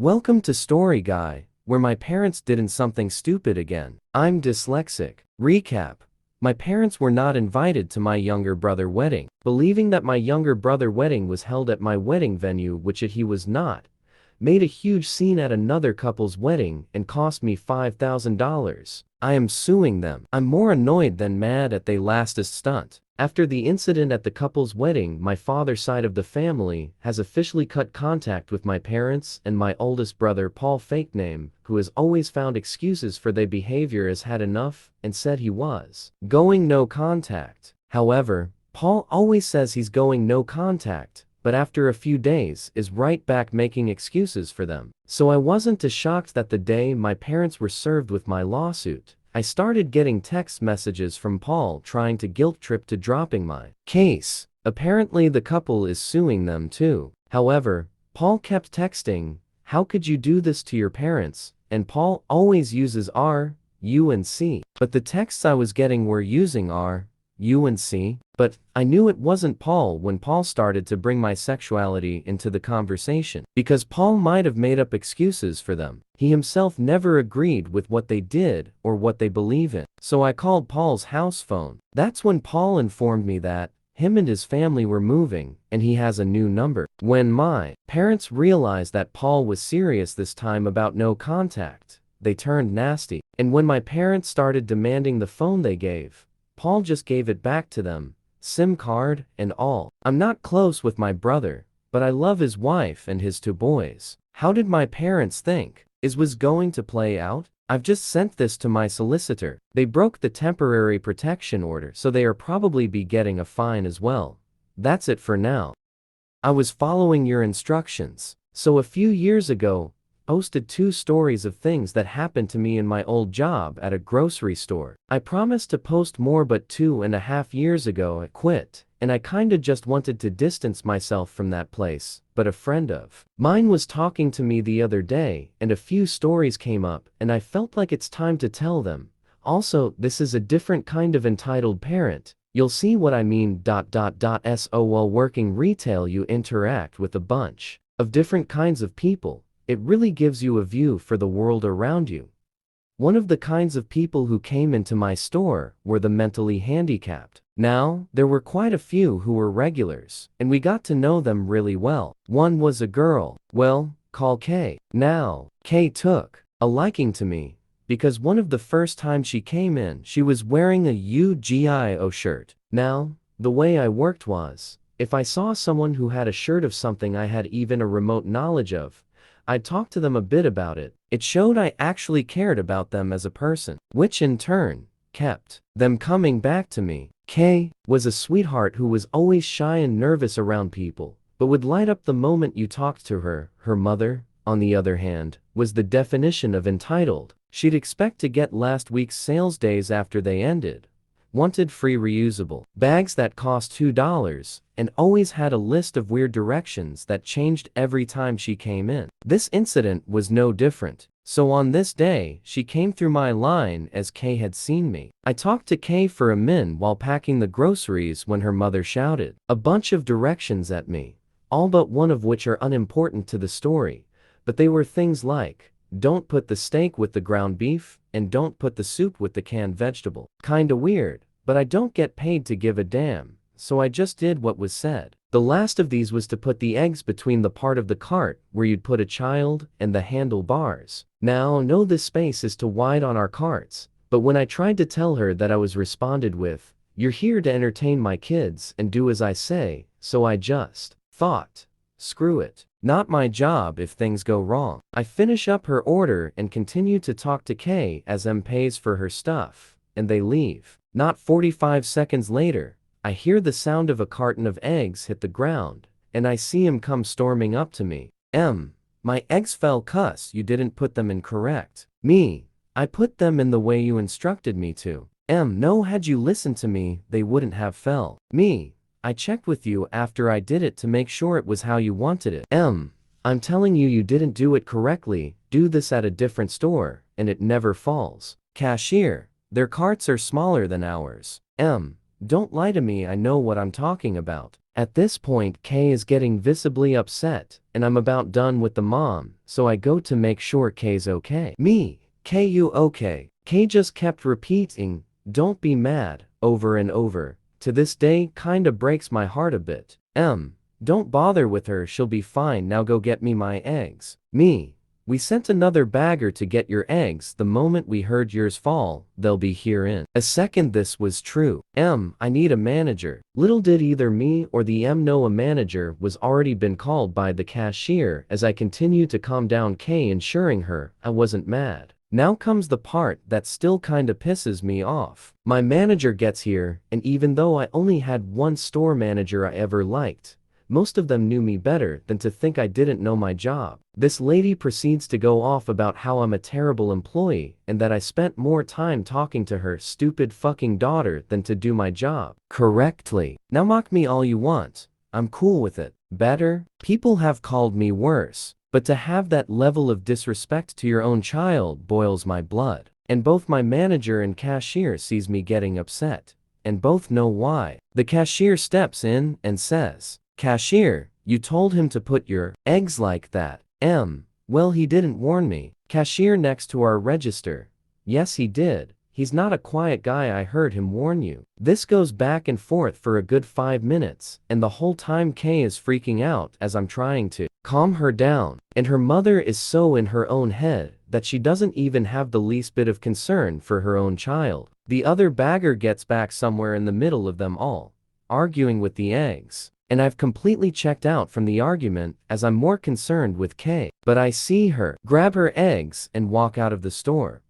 Welcome to Story Guy, where my parents didn't something stupid again. I'm dyslexic. Recap. My parents were not invited to my younger brother wedding. Believing that my younger brother wedding was held at my wedding venue, which he was not, made a huge scene at another couple's wedding and cost me $5,000. I am suing them. I'm more annoyed than mad at they lastest stunt. After the incident at the couple's wedding, my father's side of the family has officially cut contact with my parents and my oldest brother Paul, fake name, who has always found excuses for their behavior, has had enough and said he was going no contact. However, Paul always says he's going no contact, but after a few days is right back making excuses for them. So I wasn't as shocked that the day my parents were served with my lawsuit, I started getting text messages from Paul trying to guilt trip to dropping my case. Apparently the couple is suing them too. However, Paul kept texting, "How could you do this to your parents?" And Paul always uses R, U and C. But the texts I was getting were using R, U and C. But I knew it wasn't Paul when Paul started to bring my sexuality into the conversation, because Paul might have made up excuses for them. He himself never agreed with what they did or what they believe in. So I called Paul's house phone. That's when Paul informed me that him and his family were moving and he has a new number. When my parents realized that Paul was serious this time about no contact, they turned nasty. And when my parents started demanding the phone they gave, Paul just gave it back to them, SIM card and all. I'm not close with my brother, but I love his wife and his two boys. How did my parents think was going to play out? I've just sent this to my solicitor. They broke the temporary protection order, so they are probably be getting a fine as well. That's it for now. I was following your instructions. So a few years ago, posted 2 stories of things that happened to me in my old job at a grocery store. I promised to post more, but 2.5 years ago I quit, and I kinda just wanted to distance myself from that place. But a friend of mine was talking to me the other day, and a few stories came up, and I felt like it's time to tell them. Also, this is a different kind of entitled parent. You'll see what I mean. So while working retail, you interact with a bunch of different kinds of people. It really gives you a view for the world around you. One of the kinds of people who came into my store were the mentally handicapped. Now, there were quite a few who were regulars, and we got to know them really well. One was a girl, well, call Kay. Now, Kay took a liking to me, because one of the first time she came in, she was wearing a UGIO shirt. Now, the way I worked was, if I saw someone who had a shirt of something I had even a remote knowledge of, I'd talk to them a bit about it. It showed I actually cared about them as a person, which in turn kept them coming back to me. Kay was a sweetheart who was always shy and nervous around people, but would light up the moment you talked to her. Her mother, on the other hand, was the definition of entitled. She'd expect to get last week's sales days after they ended. Wanted free reusable bags that cost $2, and always had a list of weird directions that changed every time she came in. This incident was no different. So on this day, she came through my line as Kay had seen me. I talked to Kay for a min while packing the groceries when her mother shouted a bunch of directions at me, all but one of which are unimportant to the story, but they were things like, don't put the steak with the ground beef, and don't put the soup with the canned vegetable. Kinda weird, but I don't get paid to give a damn, so I just did what was said. The last of these was to put the eggs between the part of the cart where you'd put a child and the handlebars. Now, no, this space is too wide on our carts, but when I tried to tell her that, I was responded with, "You're here to entertain my kids and do as I say," so I just thought, screw it. Not my job if things go wrong. I finish up her order and continue to talk to Kay as M pays for her stuff, and they leave. Not 45 seconds later, I hear the sound of a carton of eggs hit the ground, and I see him come storming up to me. My eggs fell, cuss, you didn't put them in correct. Me, I put them in the way you instructed me to. No, had you listened to me, they wouldn't have fell. Me, I checked with you after I did it to make sure it was how you wanted it. I'm telling you, you didn't do it correctly. Do this at a different store, and it never falls. Cashier, their carts are smaller than ours. Don't lie to me, I know what I'm talking about. At this point, Kay is getting visibly upset, and I'm about done with the mom, so I go to make sure Kay's okay. Me, Kay, you okay? Kay just kept repeating, "Don't be mad," over and over. To this day, kinda breaks my heart a bit. Don't bother with her, she'll be fine, now go get me my eggs. Me, we sent another bagger to get your eggs the moment we heard yours fall, they'll be here in a second. This was true. I need a manager. Little did either me or the know a manager was already been called by the cashier as I continued to calm down Kay, ensuring her I wasn't mad. Now comes the part that still kinda pisses me off. My manager gets here, and even though I only had one store manager I ever liked, most of them knew me better than to think I didn't know my job. This lady proceeds to go off about how I'm a terrible employee and that I spent more time talking to her stupid fucking daughter than to do my job correctly. Now mock me all you want. I'm cool with it. Better? People have called me worse. But to have that level of disrespect to your own child boils my blood. And both my manager and cashier sees me getting upset. And both know why. The cashier steps in and says, "Cashier, you told him to put your eggs like that." Well, he didn't warn me. Cashier next to our register. Yes, he did. He's not a quiet guy, I heard him warn you. This goes back and forth for a good 5 minutes, and the whole time Kay is freaking out as I'm trying to calm her down. And her mother is so in her own head that she doesn't even have the least bit of concern for her own child. The other bagger gets back somewhere in the middle of them all, arguing with the eggs. And I've completely checked out from the argument as I'm more concerned with Kay. But I see her grab her eggs and walk out of the store,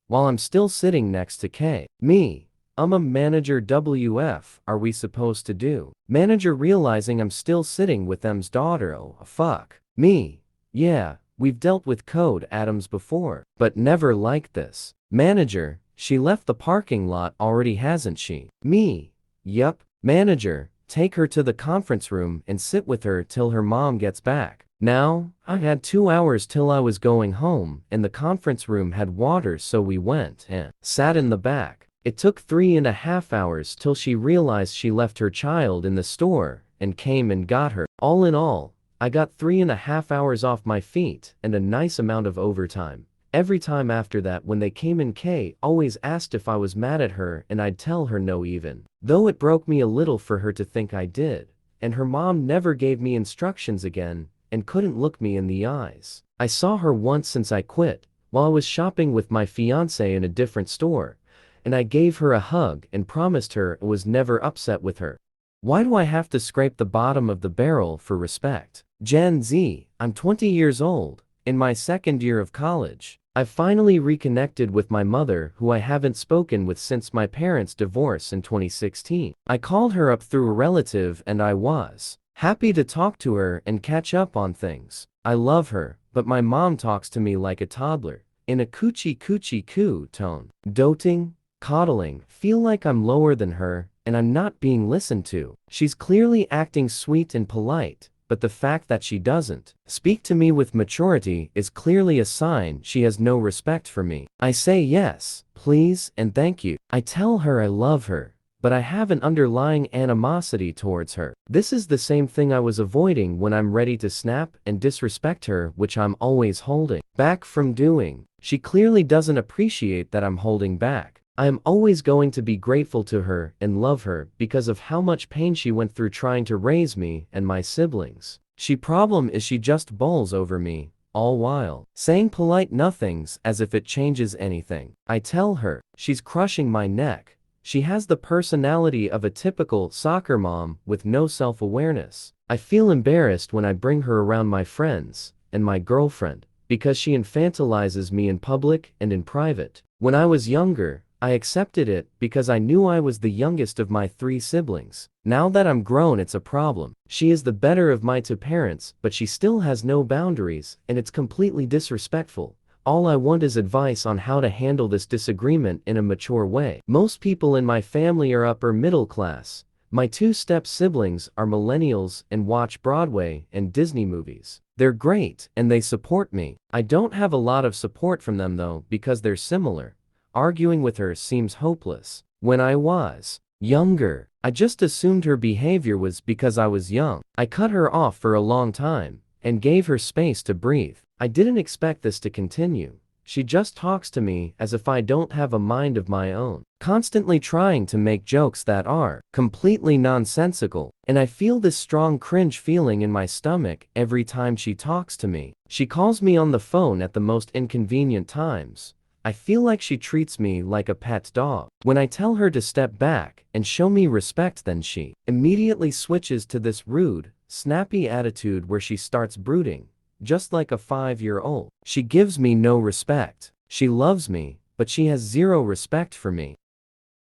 while I'm still sitting next to Kay. Me, I'm a manager. WF are we supposed to do? Manager realizing I'm still sitting with them's daughter. Oh, fuck. Me, yeah, we've dealt with Code Adams before, but never like this. Manager, she left the parking lot already, hasn't she? Me, yup. Manager, take her to the conference room and sit with her till her mom gets back. Now, I had 2 hours till I was going home, and the conference room had water, so we went and sat in the back. It took 3.5 hours till she realized she left her child in the store and came and got her. All in all, I got 3.5 hours off my feet and a nice amount of overtime. Every time after that when they came in, Kay always asked if I was mad at her, and I'd tell her no, even though it broke me a little for her to think I did. And her mom never gave me instructions again and couldn't look me in the eyes. I saw her once since I quit, while I was shopping with my fiance in a different store, and I gave her a hug and promised her I was never upset with her. Why do I have to scrape the bottom of the barrel for respect? Gen Z, I'm 20 years old, in my second year of college. I've finally reconnected with my mother, who I haven't spoken with since my parents' divorce in 2016. I called her up through a relative and I was happy to talk to her and catch up on things. I love her, but my mom talks to me like a toddler, in a coochie coochie coo tone. Doting, coddling, feel like I'm lower than her and I'm not being listened to. She's clearly acting sweet and polite, but the fact that she doesn't speak to me with maturity is clearly a sign she has no respect for me. I say yes, please, and thank you. I tell her I love her, but I have an underlying animosity towards her. This is the same thing I was avoiding when I'm ready to snap and disrespect her, which I'm always holding back from doing. She clearly doesn't appreciate that I'm holding back. I am always going to be grateful to her and love her because of how much pain she went through trying to raise me and my siblings. She problem is she just bowls over me, all while saying polite nothings as if it changes anything. I tell her, she's crushing my neck. She has the personality of a typical soccer mom with no self-awareness. I feel embarrassed when I bring her around my friends and my girlfriend because she infantilizes me in public and in private. When I was younger, I accepted it because I knew I was the youngest of my 3 siblings. Now that I'm grown, it's a problem. She is the better of my 2 parents, but she still has no boundaries, and it's completely disrespectful. All I want is advice on how to handle this disagreement in a mature way. Most people in my family are upper middle class. My 2 step siblings are millennials and watch Broadway and Disney movies. They're great, and they support me. I don't have a lot of support from them though, because they're similar. Arguing with her seems hopeless. When I was younger, I just assumed her behavior was because I was young. I cut her off for a long time and gave her space to breathe. I didn't expect this to continue. She just talks to me as if I don't have a mind of my own, constantly trying to make jokes that are completely nonsensical, and I feel this strong cringe feeling in my stomach every time she talks to me. She calls me on the phone at the most inconvenient times. I feel like she treats me like a pet dog. When I tell her to step back and show me respect, then she immediately switches to this rude, snappy attitude where she starts brooding, just like a 5-year-old. She gives me no respect. She loves me, but she has zero respect for me.